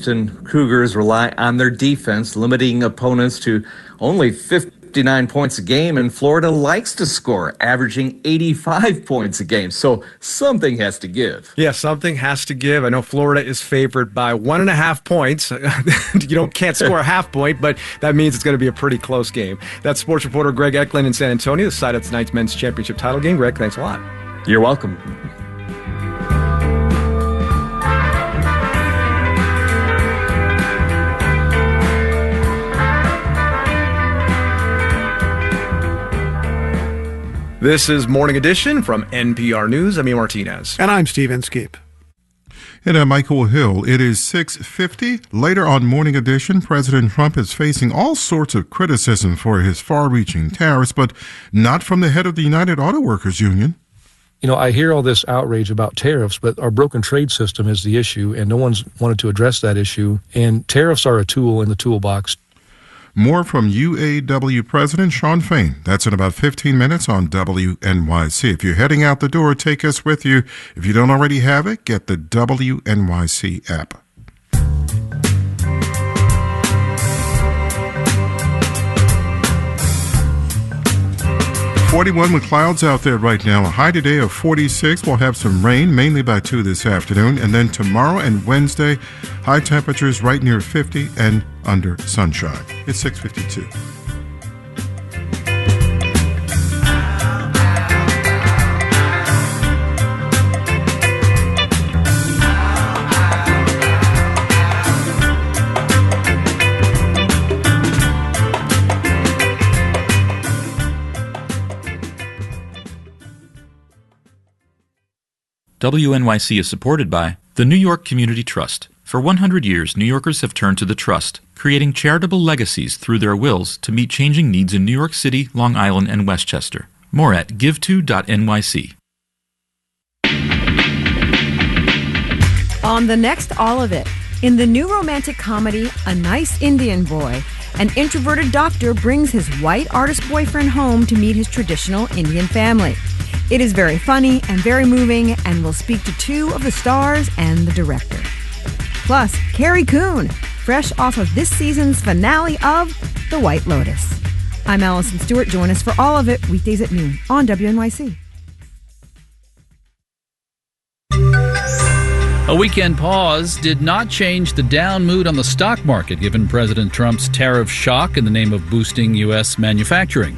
Cougars rely on their defense, limiting opponents to only 59 points a game, and Florida likes to score, averaging 85 points a game. So something has to give. Yeah, something has to give. I know Florida is favored by 1.5 points. Can't score a half point, but that means it's going to be a pretty close game. That's sports reporter Greg Eklund in San Antonio, the site of tonight's men's championship title game. Greg, thanks a lot. You're welcome. This is Morning Edition from NPR News. I'm Ian Martinez. And I'm Steve Inskeep. And I'm Michael Hill. It is 6:50. Later on Morning Edition, President Trump is facing all sorts of criticism for his far-reaching tariffs, but not from the head of the United Auto Workers Union. I hear all this outrage about tariffs, but our broken trade system is the issue, and no one's wanted to address that issue. And tariffs are a tool in the toolbox. More from UAW President Shawn Fain. That's in about 15 minutes on WNYC. If you're heading out the door, take us with you. If you don't already have it, get the WNYC app. 41 with clouds out there right now. A high today of 46. We'll have some rain, mainly by 2 this afternoon. And then tomorrow and Wednesday, high temperatures right near 50 and under sunshine. It's 6:52. WNYC is supported by the New York Community Trust. For 100 years, New Yorkers have turned to the Trust, creating charitable legacies through their wills to meet changing needs in New York City, Long Island, and Westchester. More at give2.nyc. On the next All of It, in the new romantic comedy, A Nice Indian Boy, an introverted doctor brings his white artist boyfriend home to meet his traditional Indian family. It is very funny and very moving, and will speak to 2 of the stars and the director. Plus, Carrie Coon, fresh off of this season's finale of The White Lotus. I'm Allison Stewart. Join us for All of It, weekdays at noon on WNYC. A weekend pause did not change the down mood on the stock market, given President Trump's tariff shock in the name of boosting U.S. manufacturing.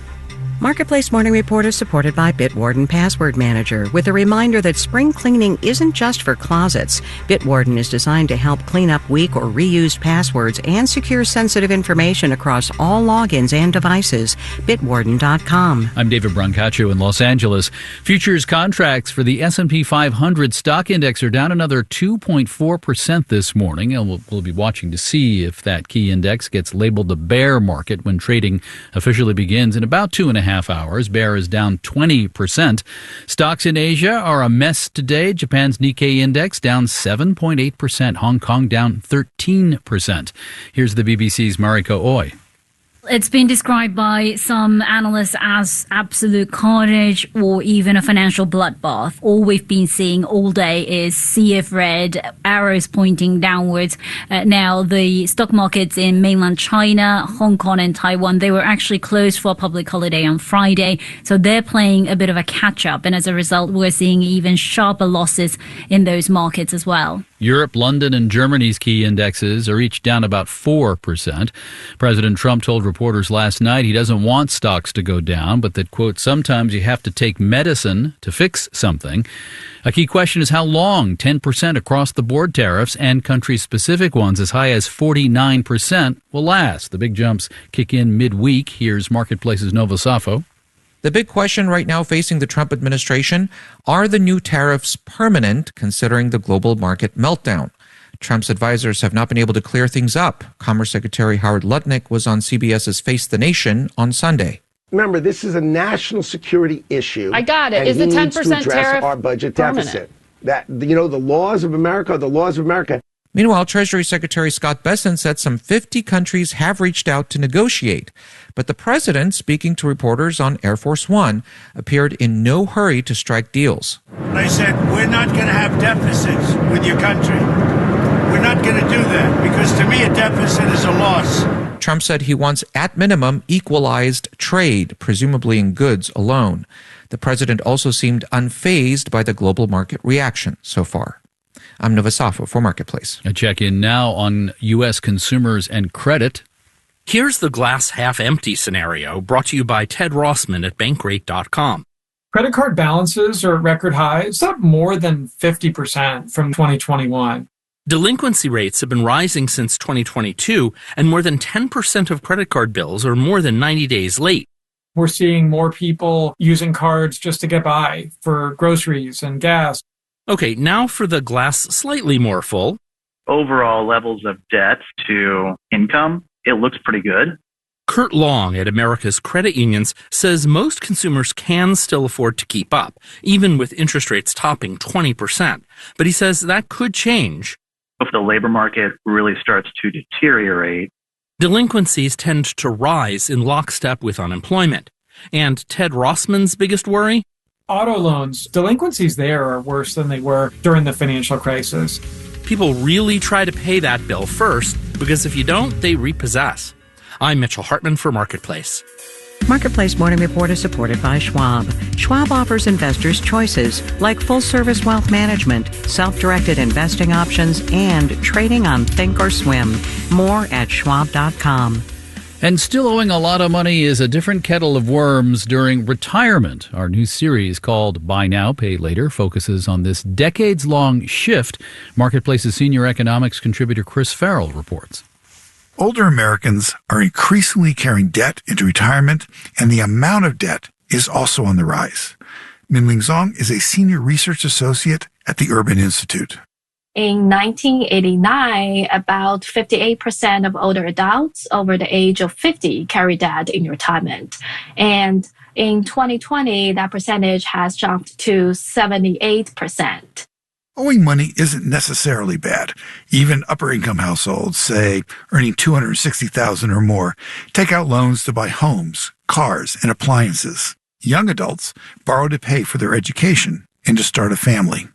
Marketplace Morning Report is supported by Bitwarden Password Manager, with a reminder that spring cleaning isn't just for closets. Bitwarden is designed to help clean up weak or reused passwords and secure sensitive information across all logins and devices. Bitwarden.com. I'm David Brancaccio in Los Angeles. Futures contracts for the S&P 500 stock index are down another 2.4% this morning, and we'll be watching to see if that key index gets labeled a bear market when trading officially begins in about 2.5 hours. Bear is down 20%. Stocks in Asia are a mess today. Japan's Nikkei index down 7.8%. Hong Kong down 13%. Here's the BBC's Mariko Oy. It's been described by some analysts as absolute carnage or even a financial bloodbath. All we've been seeing all day is sea of red, arrows pointing downwards. Now, the stock markets in mainland China, Hong Kong and Taiwan, they were actually closed for a public holiday on Friday. So they're playing a bit of a catch-up. And as a result, we're seeing even sharper losses in those markets as well. Europe, London, and Germany's key indexes are each down about 4%. President Trump told reporters last night he doesn't want stocks to go down, but that, quote, sometimes you have to take medicine to fix something. A key question is how long 10% across the board tariffs and country-specific ones as high as 49% will last. The big jumps kick in midweek. Here's Marketplace's Nova Safo. The big question right now facing the Trump administration, are the new tariffs permanent considering the global market meltdown? Trump's advisors have not been able to clear things up. Commerce Secretary Howard Lutnick was on CBS's Face the Nation on Sunday. Remember, this is a national security issue. I got it. And is the 10% needs to address tariff our budget permanent? deficit? That, the laws of America are the laws of America. Meanwhile, Treasury Secretary Scott Bessent said some 50 countries have reached out to negotiate. But the president, speaking to reporters on Air Force One, appeared in no hurry to strike deals. They said, we're not going to have deficits with your country. We're not going to do that because to me a deficit is a loss. Trump said he wants, at minimum, equalized trade, presumably in goods alone. The president also seemed unfazed by the global market reaction so far. I'm Nova Safo for Marketplace. A check-in now on U.S. consumers and credit. Here's the glass half empty scenario brought to you by Ted Rossman at Bankrate.com. Credit card balances are at record highs, up more than 50% from 2021. Delinquency rates have been rising since 2022, and more than 10% of credit card bills are more than 90 days late. We're seeing more people using cards just to get by for groceries and gas. Okay, now for the glass slightly more full. Overall levels of debt to income, it looks pretty good. Kurt Long at America's Credit Unions says most consumers can still afford to keep up, even with interest rates topping 20%. But he says that could change. If the labor market really starts to deteriorate, delinquencies tend to rise in lockstep with unemployment. And Ted Rossman's biggest worry? Auto loans. Delinquencies there are worse than they were during the financial crisis. People really try to pay that bill first, because if you don't, they repossess. I'm Mitchell Hartman for Marketplace. Marketplace Morning Report is supported by Schwab. Schwab offers investors choices like full-service wealth management, self-directed investing options, and trading on Think or Swim. More at schwab.com. And still owing a lot of money is a different kettle of worms during retirement. Our new series called Buy Now, Pay Later focuses on this decades-long shift. Marketplace's senior economics contributor Chris Farrell reports. Older Americans are increasingly carrying debt into retirement, and the amount of debt is also on the rise. Minling Zong is a senior research associate at the Urban Institute. In 1989, about 58% of older adults over the age of 50 carry debt in retirement. And in 2020, that percentage has jumped to 78%. Owing money isn't necessarily bad. Even upper-income households, say, earning $260,000 or more, take out loans to buy homes, cars, and appliances. Young adults borrow to pay for their education and to start a family.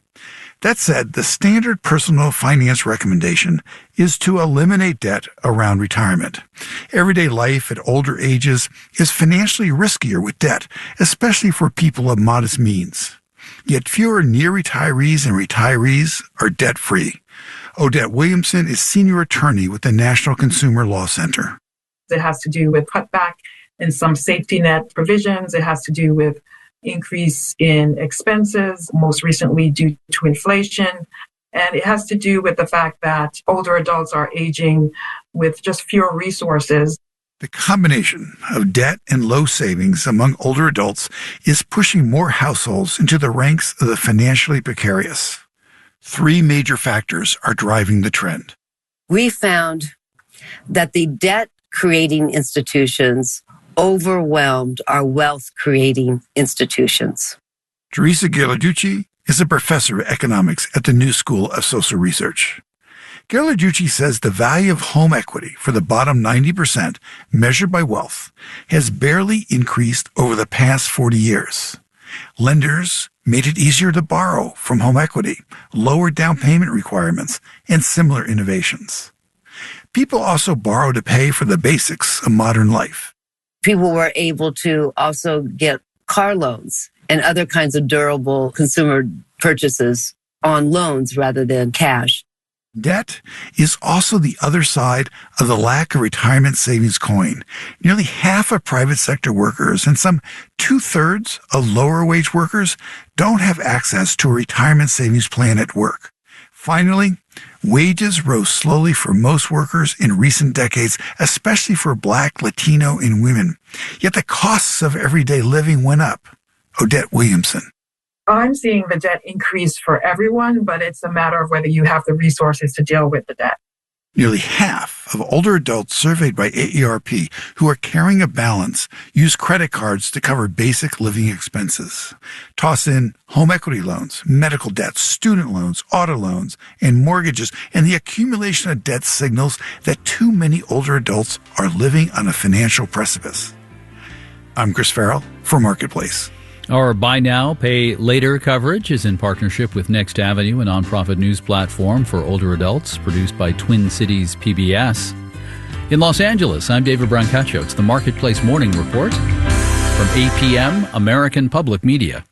That said, the standard personal finance recommendation is to eliminate debt around retirement. Everyday life at older ages is financially riskier with debt, especially for people of modest means. Yet fewer near retirees and retirees are debt-free. Odette Williamson is senior attorney with the National Consumer Law Center. It has to do with cutback in some safety net provisions. It has to do with increase in expenses, most recently due to inflation. And it has to do with the fact that older adults are aging with just fewer resources. The combination of debt and low savings among older adults is pushing more households into the ranks of the financially precarious. Three major factors are driving the trend. We found that the debt-creating institutions overwhelmed our wealth-creating institutions. Teresa Ghilarducci is a professor of economics at the New School of Social Research. Ghilarducci says the value of home equity for the bottom 90%, measured by wealth, has barely increased over the past 40 years. Lenders made it easier to borrow from home equity, lowered down payment requirements, and similar innovations. People also borrow to pay for the basics of modern life. People were able to also get car loans and other kinds of durable consumer purchases on loans rather than cash. Debt is also the other side of the lack of retirement savings coin. Nearly half of private sector workers and some 2/3 of lower wage workers don't have access to a retirement savings plan at work. Finally, wages rose slowly for most workers in recent decades, especially for Black, Latino, and women. Yet the costs of everyday living went up. Odette Williamson. I'm seeing the debt increase for everyone, but it's a matter of whether you have the resources to deal with the debt. Nearly half of older adults surveyed by AARP who are carrying a balance use credit cards to cover basic living expenses. Toss in home equity loans, medical debts, student loans, auto loans, and mortgages, and the accumulation of debt signals that too many older adults are living on a financial precipice. I'm Chris Farrell for Marketplace. Our Buy Now, Pay Later coverage is in partnership with Next Avenue, a nonprofit news platform for older adults, produced by Twin Cities PBS. In Los Angeles, I'm David Brancacho. It's the Marketplace Morning Report from 8 p.m., American Public Media.